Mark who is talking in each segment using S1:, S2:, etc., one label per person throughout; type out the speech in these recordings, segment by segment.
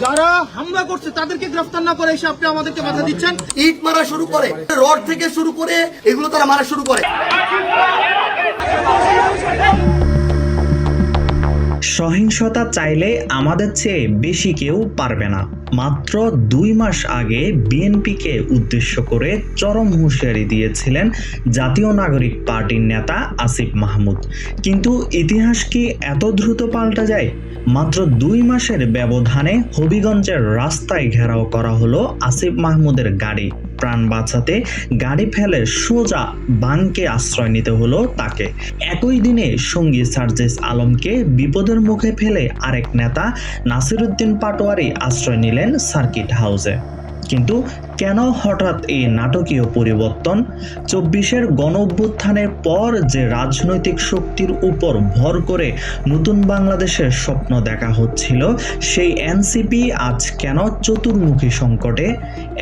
S1: যারা হামলা করছে তাদেরকে গ্রেফতার না করে এসে আপনি আমাদেরকে বাধা দিচ্ছেন।
S2: ইট মারা শুরু করে, রড থেকে শুরু করে এগুলো তারা মারা শুরু করে।
S3: সহিংসতা চাইলে আমাদের চেয়ে বেশি কেউ পারবে না। মাত্র 2 মাস আগে বিএনপিকে উদ্দেশ্য করে চরম হুঁশিয়ারি দিয়েছিলেন জাতীয় নাগরিক পার্টির নেতা আসিফ মাহমুদ। কিন্তু ইতিহাস কি এত দ্রুত পাল্টা যায়? মাত্র 2 মাসের ব্যবধানে হবিগঞ্জের রাস্তায় ঘেরাও করা হলো আসিফ মাহমুদের গাড়ি। প্রাণ বাঁচাতে গাড়ি ফেলে সোজা বাংকে আশ্রয় নিতে হলো তাকে। একই দিনে সঙ্গী সার্জিস আলমকে বিপদের মুখে ফেলে আরেক নেতা নাসিরউদ্দিন পাটোয়ারি আশ্রয় নিলেন সার্কিট হাউসে। কিন্তু কেন হঠাৎ এই নাটকীয় পরিবর্তন? 24-এর গণঅভ্যুত্থানের পর যে রাজনৈতিক শক্তির উপর ভর করে নতুন বাংলাদেশের স্বপ্ন দেখা হচ্ছিল, সেই এনসিপি আজ কেন চতুর্মুখী সংকটে?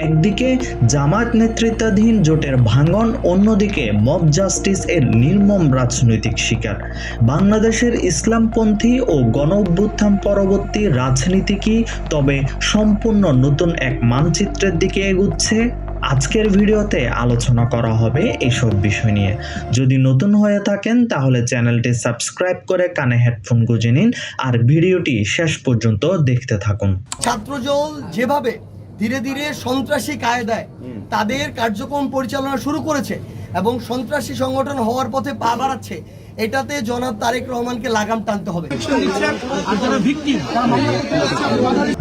S3: একদিকে জামায়াত নেতৃত্বাধীন জোটের ভাঙন, অন্যদিকে মব জাস্টিস এর নির্মম রাজনৈতিক শিকার। বাংলাদেশের ইসলামপন্থী ও গণঅভ্যুত্থান পরবর্তী রাজনীতি কি তবে সম্পূর্ণ নতুন এক মানচিত্রের দিকে এগুচ্ছে? আজকের ভিডিওতে আলোচনা করা হবে এইসব বিষয় নিয়ে। যদি নতুন হয়ে থাকেন তাহলে চ্যানেলটি সাবস্ক্রাইব করে কানে হেডফোন গুঁজে নিন আর ভিডিওটি শেষ পর্যন্ত দেখতে থাকুন।
S2: ছাত্রদল যেভাবে ধীরে ধীরে সন্ত্রাসী কায়দায় তাদের কার্যক্রম পরিচালনা শুরু করেছে এবং সন্ত্রাসী সংগঠন হওয়ার পথে পা বাড়াচ্ছে, এটাতে জনাব তারেক রহমানকে লাগাম টানতে হবে।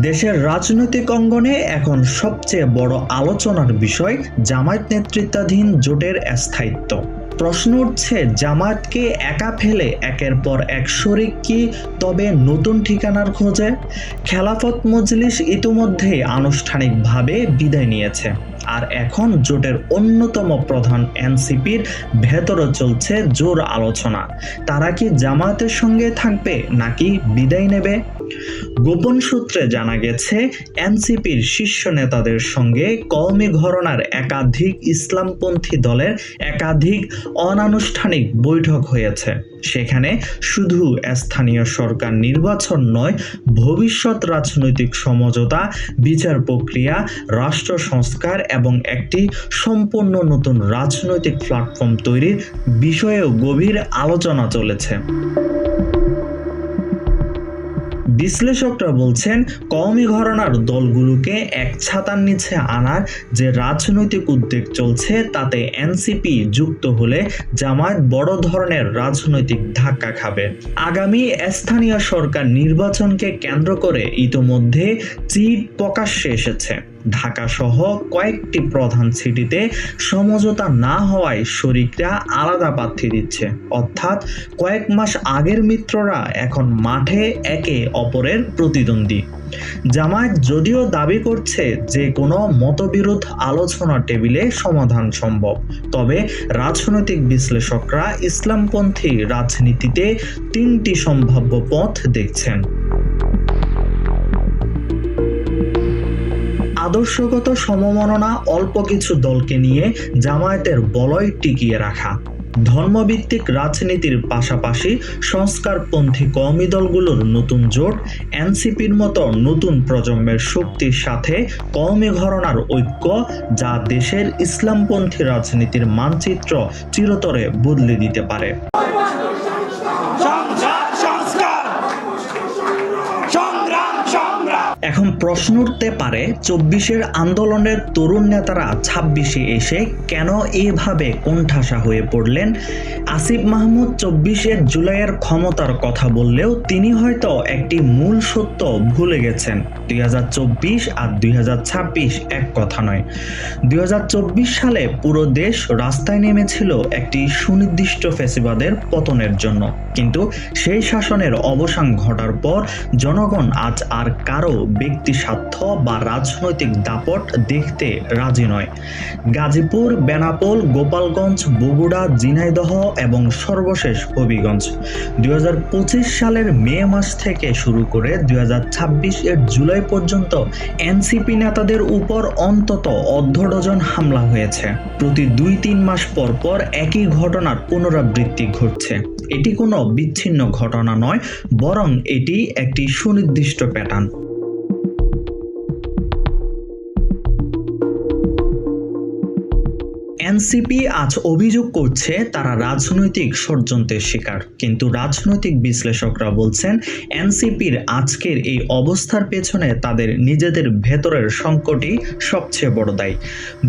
S3: দেশের রাজনৈতিক অঙ্গনে এখন সবচেয়ে বড় আলোচনার বিষয় জামায়াত নেতৃত্বাধীন জোটের স্থায়িত্ব। প্রশ্ন উঠছে, জামায়াতকে একা ফেলে একের পর এক শরিক কি তবে নতুন ঠিকানার খোঁজে? খেলাফত মজলিস ইতিমধ্যেই আনুষ্ঠানিকভাবে বিদায় নিয়েছে, আর এখন জোটের অন্যতম প্রধান এনসিপির ভেতরে চলছে জোর আলোচনা। তারা কি জামায়াতের সঙ্গে থাকবে নাকি বিদায় নেবে? গোপন সূত্রে জানা গেছে, এনসিপির শীর্ষ নেতাদের সঙ্গে কওমি ঘরানার একাধিক ইসলামপন্থী দলের একাধিক অনানুষ্ঠানিক বৈঠক হয়েছে। সেখানে শুধু স্থানীয় সরকার নির্বাচন নয়, ভবিষ্যৎ রাজনৈতিক সমঝোতা, বিচার প্রক্রিয়া, রাষ্ট্র সংস্কার এবং একটি সম্পূর্ণ নতুন রাজনৈতিক প্ল্যাটফর্ম তৈরির বিষয়েও গভীর আলোচনা চলেছে। বিশ্লেষকরা বলছেন, কওমি ঘরানার দলগুলোকে এক ছাতার নিচে আনার যে রাজনৈতিক উদ্যোগ চলছে তাতে এনসিপি যুক্ত হলে জামায়াত বড় ধরনের রাজনৈতিক ধাক্কা খাবে। আগামী স্থানীয় সরকার নির্বাচনকে কেন্দ্র করে ইতোমধ্যে চিট প্রকাশ্যে এসেছে। ঢাকা সহ কয়েকটি প্রধান সিটিতে সমঝোতা না হওয়ায় শরিকরা আলাদা প্রার্থী দিচ্ছে, অর্থাৎ কয়েক মাস আগের মিত্ররা এখন মাঠে একে অপরের প্রতিদ্বন্দ্বী। জামায়াত যদিও দাবি করছে যে কোনো মতবিরোধ আলোচনা টেবিলে সমাধান সম্ভব, তবে রাজনৈতিক বিশ্লেষকরা ইসলামপন্থী রাজনীতিতে 3টি সম্ভাব্য পথ দেখছেন। আদর্শগত সমমননা, অল্প কিছু দলকে নিয়ে জামায়াতের বলয় টিকিয়ে রাখা, ধর্মভিত্তিক রাজনীতির পাশাপাশি সংস্কারপন্থী কওমি দলগুলোর নতুন জোট, এনসিপির মতো নতুন প্রজন্মের শক্তির সাথে কওমি ঘরানার ঐক্য, যা দেশের ইসলামপন্থী রাজনীতির মানচিত্র চিরতরে বদলে দিতে পারে। এখন প্রশ্ন উঠতে পারে, 24-এর আন্দোলনের তরুণ নেতারা 26-এ এসে কেন এভাবে কোণঠাসা হয়ে পড়লেন? আসিফ মাহমুদ 24-এর জুলাইয়ের ক্ষমতার কথা বললেও তিনি হয়তো একটি মূল সত্য ভুলে গেছেন। 2024 আর 2026 এক কথা নয়। 2024 সালে পুরো দেশ রাস্তায় নেমেছিল একটি সুনির্দিষ্ট ফ্যাসিবাদের পতনের জন্য, কিন্তু সেই শাসনের অবসান ঘটার পর জনগণ আজ আর কারো ব্যক্তি স্বার্থ বা রাজনৈতিক দাপট দেখতে রাজি নয়। গাজীপুর, বেনাপোল, গোপালগঞ্জ, বগুড়া, ঝিনাইদহ এবং সর্বশেষ হবিগঞ্জ 2025 সালের মে মাস থেকে শুরু করে 2026 এর জুলাই পর্যন্ত এনসিপি নেতাদের উপর অন্তত 1/2 ডজন হামলা হয়েছে। প্রতি 2-3 মাস পর পর একই ঘটনার পুনরাবৃত্তি ঘটছে। এটি কোনো বিচ্ছিন্ন ঘটনা নয়, বরং এটি একটি সুনির্দিষ্ট প্যাটার্ন। এনসিপি আজ অভিযোগ করছে তারা রাজনৈতিক ষড়যন্ত্রের শিকার, কিন্তু রাজনৈতিক বিশ্লেষকরা বলছেন এনসিপির আজকের এই অবস্থার পেছনে তাদের নিজেদের ভেতরের সংকটই সবচেয়ে বড় দায়ী।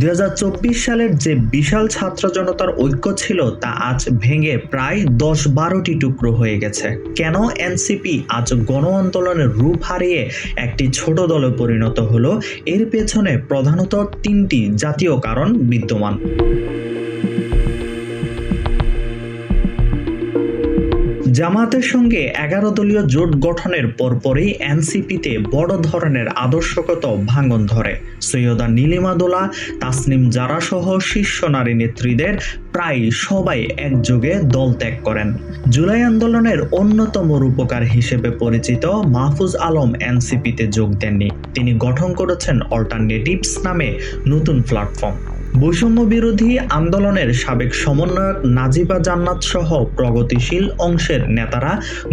S3: 2024 সালের যে বিশাল ছাত্র জনতার ঐক্য ছিল তা আজ ভেঙে প্রায় 10-12টি টুকরো হয়ে গেছে। কেন এনসিপি আজ গণ আন্দোলনের রূপ হারিয়ে একটি ছোট দলে পরিণত হলো, এর পেছনে প্রধানত 3টি জাতীয় কারণ বিদ্যমান। জামাতের সঙ্গে 11 দলীয় জোট গঠনের পরপরই এনসিপিতে বড় ধরনের আদর্শগত ভাঙন ধরে। সৈয়দা নীলিমা দোলা, তাসনিম জারা সহ শীর্ষ নারী নেত্রীদের প্রায় সবাই একযোগে দল ত্যাগ করেন। জুলাই আন্দোলনের অন্যতম রূপকার হিসেবে পরিচিত মাহফুজ আলম এনসিপিতে যোগ দেননি। তিনি গঠন করেছেন অল্টারনেটিভস নামে নতুন প্ল্যাটফর্ম। বৈষম্য বিরোধী আন্দোলনের সাবেক সমন্বয়ক নাজিবা জান্নাত সহ প্রগতিশীল অংশের নেতারা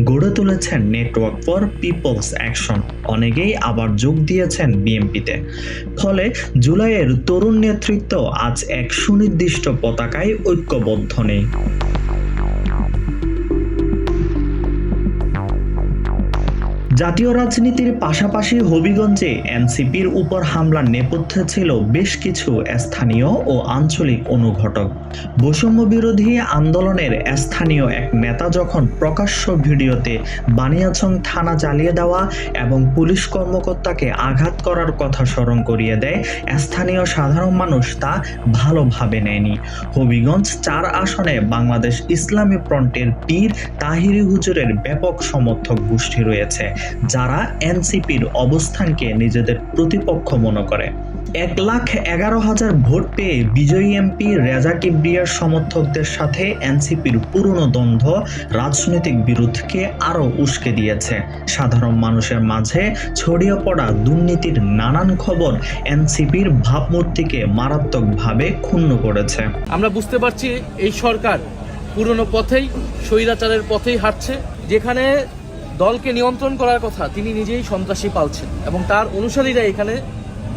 S3: গড়ে তুলেছেন নেটওয়ার্ক ফর পিপলস অ্যাকশন। অনেকেই আবার যোগ দিয়েছেন বিএনপিতে। ফলে জুলাইয়ের তরুণ নেতৃত্ব আজ এক সুনির্দিষ্ট পতাকায় ঐক্যবদ্ধ নেই। জাতীয় রাজনীতির পাশাপাশি হবিগঞ্জে এনসিপির উপর হামলার নেপথ্যে ছিল বেশ কিছু স্থানীয় ও আঞ্চলিক অনুঘটক। বৈষম্য বিরোধী আন্দোলনের স্থানীয় এক নেতা যখন প্রকাশ্য ভিডিওতে বানিয়াচং থানা জ্বালিয়ে দেওয়া এবং পুলিশ কর্মকর্তাকে আঘাত করার কথা স্মরণ করিয়ে দেয়, স্থানীয় সাধারণ মানুষ তা ভালোভাবে নেয়নি। হবিগঞ্জ 4 আসনে বাংলাদেশ ইসলামী ফ্রন্টের পীর তাহিরি হুজুরের ব্যাপক সমর্থক গোষ্ঠী রয়েছে, যারা এনসিপির অবস্থানকে নিজেদের প্রতিপক্ষ মনে করে। 1,11,000 ভোট পেয়ে বিজয়ী এমপি রেজা কিবরিয়ার সমর্থকদের সাথে এনসিপির পুরনো দ্বন্দ্ব রাজনৈতিক বিরোধকে আরও উস্কে দিয়েছে। সাধারণ মানুষের মাঝে ছড়িয়ে পড়া দুর্নীতির নানান খবর এনসিপির ভাবমূর্তিকে মারাত্মকভাবে ক্ষুণ্ণ করেছে।
S1: আমরা বুঝতে পারছি এই সরকার পুরনো পথেই, স্বৈরাচারের পথেই হাঁটছে। যেখানে দলকে নিয়ন্ত্রণ করার কথা তিনি নিজেই সন্ত্রাসী পালছেন এবং তার অনুসারীরা এখানে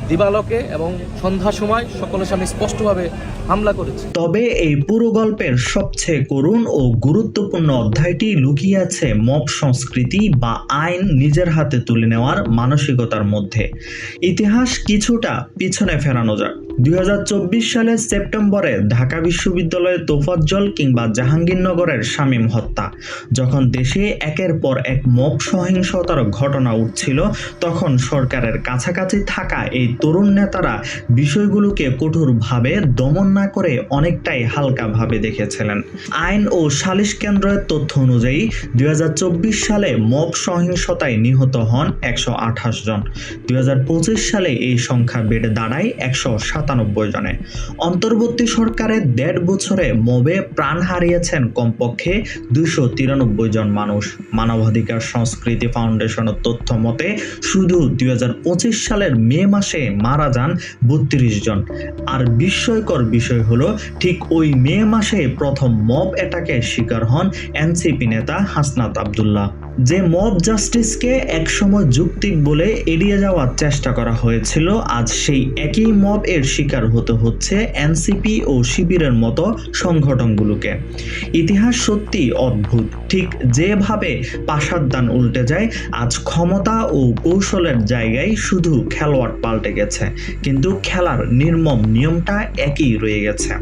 S1: দিবালোকে এবং সন্ধ্যা সময় সকলের সামনে স্পষ্টভাবে হামলা করেছে।
S3: তবে এই পুরো গল্পের সবচেয়ে করুণ ও গুরুত্বপূর্ণ অধ্যায়টি লুকিয়ে আছে মব সংস্কৃতি বা আইন নিজের হাতে তুলে নেওয়ার মানসিকতার মধ্যে। ইতিহাস কিছুটা পিছনে ফেরানো যাক। 2024 সালের সেপ্টেম্বরে ঢাকা বিশ্ববিদ্যালয়ের তোফাজ্জল কিংবা জাহাঙ্গীরনগরের শামীম হত্যা। যখন দেশে একের পর এক মব সহিংসতার ঘটনা উঠছিল, তখন সরকারের কাছাকাছি থাকা এই তরুণ নেতারা বিষয়গুলোকে কঠোরভাবে দমন না করে অনেকটাই হালকাভাবে দেখেছিলেন। আইন ও সালিশ কেন্দ্রের তথ্য অনুযায়ী 2024 সালে মব সহিংসতায় নিহত হন 128 জন। 2025 সালে এই সংখ্যা বেড়ে দাঁড়ায় 197 জনে। অন্তর্বর্তী সরকারের 1.5 বছরে মবে প্রাণ হারিয়েছেন কমপক্ষে 293 জন মানুষ। মানবাধিকার সংস্কৃতি ফাউন্ডেশনের তথ্য মতে শুধু 2025 সালের মে মাসে মারা যান 32 জন। আর বিস্ময়কর বিষয় হলো, ঠিক ওই মে মাসে প্রথম মব অ্যাটাকের শিকার হন এনসিপি নেতা হাসনাত আব্দুল্লাহ। যে মব জাস্টিসকে একসময় যৌক্তিক বলে এড়িয়ে যাওয়ার চেষ্টা করা হয়েছিল, আজ সেই একই মব এর শিকার হতে হচ্ছে এনসিপি ও শিবিরের মতো সংগঠনগুলোকে। ইতিহাস সত্যি অদ্ভুত। ঠিক যেভাবে পাশার দান উল্টে যায়, আজ ক্ষমতা ও কৌশলের জায়গায় শুধু খেলোয়াড় পাল্টে গেছে, কিন্তু খেলার নির্মম নিয়মটা একই রয়ে গেছে।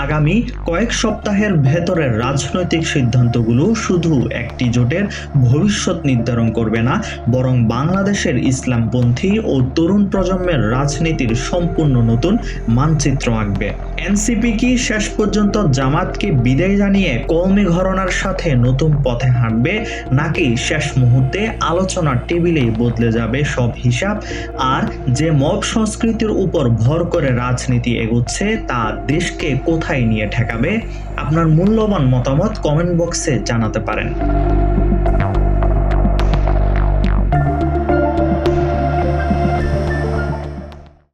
S3: আগামী কয়েক সপ্তাহের ভেতরের রাজনৈতিক সিদ্ধান্তগুলো শুধু একটি জোটের ভবিষ্যৎ নির্ধারণ করবে না, বরং বাংলাদেশের ইসলামপন্থী ও তরুণ প্রজন্মের রাজনীতির সম্পূর্ণ নতুন মানচিত্র আঁকবে। এনসিপি কি শেষ পর্যন্ত জামাতকে বিদায় জানিয়ে কওমি ঘরানার সাথে নতুন পথে হাঁটবে, নাকি শেষ মুহূর্তে আলোচনার টেবিলেই বদলে যাবে সব হিসাব? আর যে মব সংস্কৃতির উপর ভর করে রাজনীতি এগোচ্ছে, তা দেশকে কোথায় নিয়ে ঠেকাবে? আপনার মূল্যবান মতামত কমেন্ট বক্সে জানাতে পারেন।